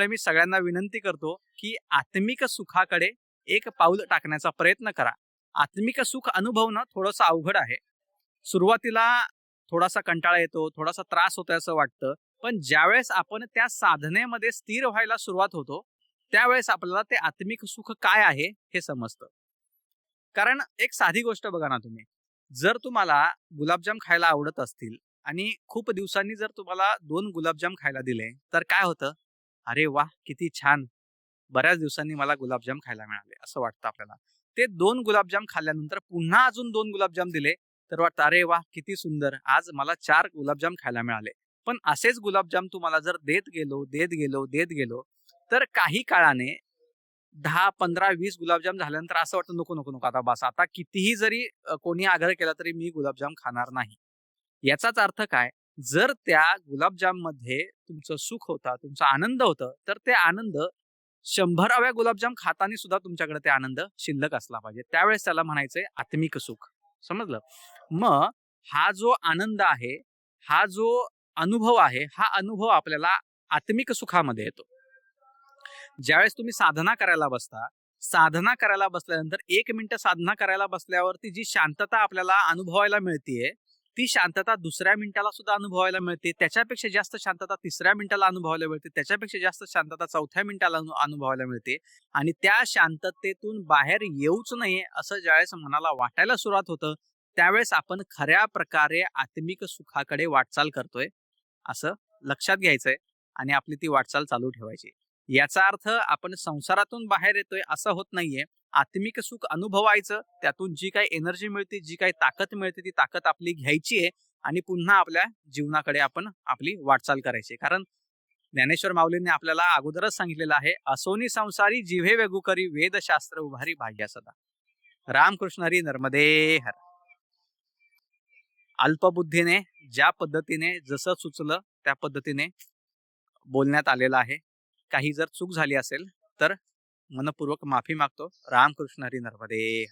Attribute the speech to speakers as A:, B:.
A: तर मी सगळ्यांना विनंती करतो की आत्मिक सुखाकडे एक पाऊल टाकण्याचा प्रयत्न करा. आत्मिक सुख अनुभवणं थोडंसं अवघड आहे. सुरुवातीला थोडासा कंटाळा येतो, थोडासा त्रास होतोय असं वाटतं. पण ज्यावेळेस आपण त्या साधनेमध्ये स्थिर व्हायला सुरुवात होतो, त्यावेळेस आपल्याला ते आत्मिक सुख काय आहे हे समजतं. कारण एक साधी गोष्ट बघा ना तुम्ही, जर तुम्हाला गुलाबजाम खायला आवडत असतील आणि खूप दिवसांनी जर तुम्हाला 2 गुलाबजाम खायला दिले, तर काय होतं? "अरे वाह! किती छान! बऱ्याच दिवसांनी मला गुलाबजाम खायला मिळाले," असं वाटतं आपल्याला. ते 2 गुलाबजाम खाल्ल्यानंतर पुन्हा अजून 2 गुलाबजाम दिले, तर वाटतं, "अरे वाह! किती सुंदर! आज मला 4 गुलाबजाम खायला मिळाले." पण असेच गुलाबजाम तुम्हाला जर देत गेलो, तर काही काळाने 10, 15, 20 गुलाबजाम झाल्यानंतर असं वाटतं, "नको, नको, नको, आता बस. आता कितीही जरी कोणी आग्रह केला तरी मी गुलाबजाम खाणार नाही." याचाच अर्थ काय? जर त्या गुलाबजाममध्ये तुमचं सुख होता, तुमचा आनंद होता, तर ते आनंद 100व्या गुलाबजाम खाताना सुद्धा तुमच्याकडे ते आनंद शिल्लक असला पाहिजे. त्यावेळेस त्याला म्हणायचंय आत्मिक सुख. समजलं? मग हा जो आनंद आहे, हा जो अनुभव आहे, हा अनुभव आपल्याला आत्मिक सुखामध्ये येतो. ज्यावेळेस तुम्ही साधना करायला बसता, साधना करायला बसल्यानंतर 1 मिनिटं साधना करायला बसल्यावरती जी शांतता आपल्याला अनुभवायला मिळतीये, ती शांतता दुसऱ्या मिनिटाला सुद्धा अनुभवायला मिळते. त्याच्यापेक्षा जास्त शांतता तिसऱ्या मिनिटाला अनुभवायला मिळते. त्याच्यापेक्षा जास्त शांतता चौथ्या मिनिटाला अनुभवायला मिळते. आणि त्या शांततेतून बाहेर येऊच नये असं ज्यावेळेस मनाला वाटायला सुरुवात होतं, त्यावेळेस आपण खऱ्या प्रकारे आत्मिक सुखाकडे वाटचाल करतोय, असं लक्षात घ्यायचंय आणि आपली ती वाटचाल चालू ठेवायची. याचा अर्थ आपण संसारातून बाहेर येतोय असं होत नाहीये. आत्मिक सुख अनुभवायचं, त्यातून जी काही एनर्जी मिळते, जी काही ताकद मिळते, ती ताकद आपली घ्यायची आहे आणि पुन्हा आपल्या जीवनाकडे आपण आपली वाटचाल करायची. कारण ज्ञानेश्वर माऊलींनी आपल्याला अगोदरच सांगितलेलं आहे, "असोनी संसारी जिव्हे वेगू करी, वेदशास्त्र उभारी भाग्या सदा." रामकृष्ण हरी नर्मदे हर. अल्पबुद्धीने ज्या पद्धतीने जसं सुचलं त्या पद्धतीने बोलण्यात आलेलं आहे. काही जर चूक झाली असेल तर मनःपूर्वक माफी मागतो. रामकृष्ण हरी नर्मदे हर.